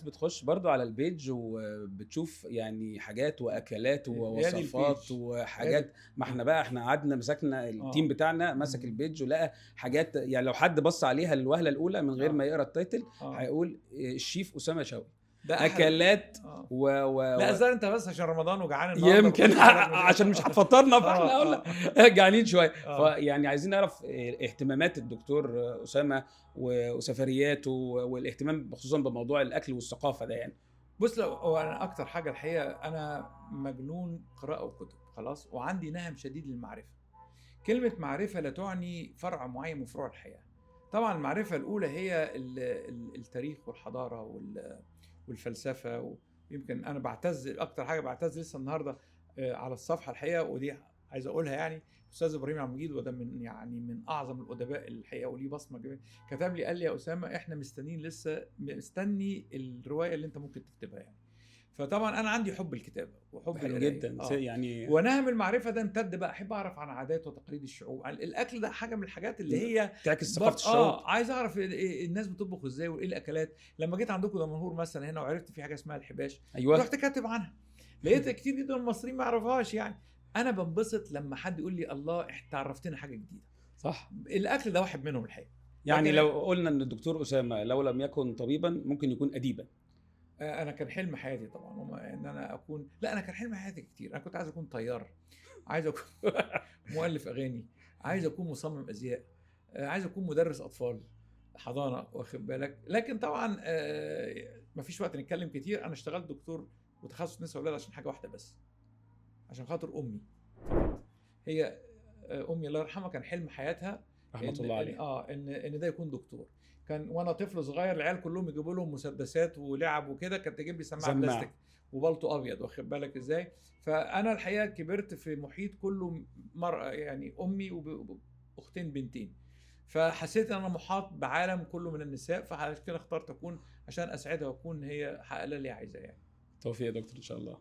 الناس بتخش برضو على البيج وبتشوف يعني حاجات واكلات هي دي ووصفات البيج. وحاجات. ما احنا بقى احنا قعدنا مسكنا التيم بتاعنا مسك مم. البيج ولقى حاجات، يعني لو حد بص عليها الوهله الاولى من غير ما يقرا التايتل هيقول الشيف اسامه شوقي ده اكلات لا الظاهر انت بس عشان رمضان وجعان النهارده يمكن عشان مش هتفطرنا فاحنا قلنا جعانين شويه. فيعني عايزين نعرف اهتمامات الدكتور اسامه وسفرياته والاهتمام خصوصا بموضوع الاكل والثقافه ده. يعني بص، لو انا اكتر حاجه الحقيقه انا مجنون قراءه وكتب خلاص، وعندي نهم شديد للمعرفه. كلمه معرفه لا تعني فرع معين من فروع الحياه. طبعا المعرفه الاولى هي التاريخ والحضاره والفلسفه. ويمكن انا بعتز اكتر حاجه بعتز لسه النهارده على الصفحه الحقيقه، ودي عايز اقولها يعني، استاذ ابراهيم عبد المجيد، وده من اعظم الادباء الحقيقه وليه بصمه كبيره، كتب لي قال لي يا اسامه احنا مستني الروايه اللي انت ممكن تكتبها يعني. فطبعا انا عندي حب الكتابه وحب حلو القرايه جدا. يعني ونهم المعرفه ده امتد بقى، احب اعرف عن عادات وتقاليد الشعوب. الاكل ده حاجه من الحاجات اللي هي تعكس ثقافه الشعوب. عايز اعرف الناس بتطبخ ازاي وايه الاكلات. لما جيت عندكم دمنهور مثلا هنا وعرفت في حاجه اسمها الحباش، ايوه رحت كاتب عنها، لقيت كتير جدا المصريين ما يعرفوهاش. يعني انا بنبسط لما حد يقول لي الله احنا عرفتنا حاجه جديده. صح، الاكل ده واحد منهم الحقيقه. يعني لو قلنا ان الدكتور اسامه لو لم يكن طبيبا ممكن يكون اديبا. انا كان حلم حياتي طبعا ان انا اكون، لا انا كان حلم حياتي كتير. انا كنت عايز اكون طيار، عايز اكون مؤلف اغاني، عايز اكون مصمم ازياء، عايز اكون مدرس اطفال حضانه، واخد بالك. لكن طبعا مفيش وقت نتكلم كتير. انا اشتغلت دكتور وتخصص نساء واولاد عشان حاجه واحده بس، عشان خاطر امي فقط. هي امي الله يرحمها كان حلم حياتها رحمه الله عليها ان ده يكون دكتور. كان وانا طفل صغير العيال كلهم يجيبوا لهم مسدسات ولعب وكده، كانت تجيب لي سماعه بلاستيك وبلطو ابيض، واخد بالك ازاي. فانا الحقيقه كبرت في محيط كله مرأة، يعني امي واختين بنتين، فحسيت ان انا محاط بعالم كله من النساء، فعشان كده اخترت اكون عشان اسعدها واكون هي حقق لها اللي هي عايزاه يعني. توفيق يا دكتور ان شاء الله.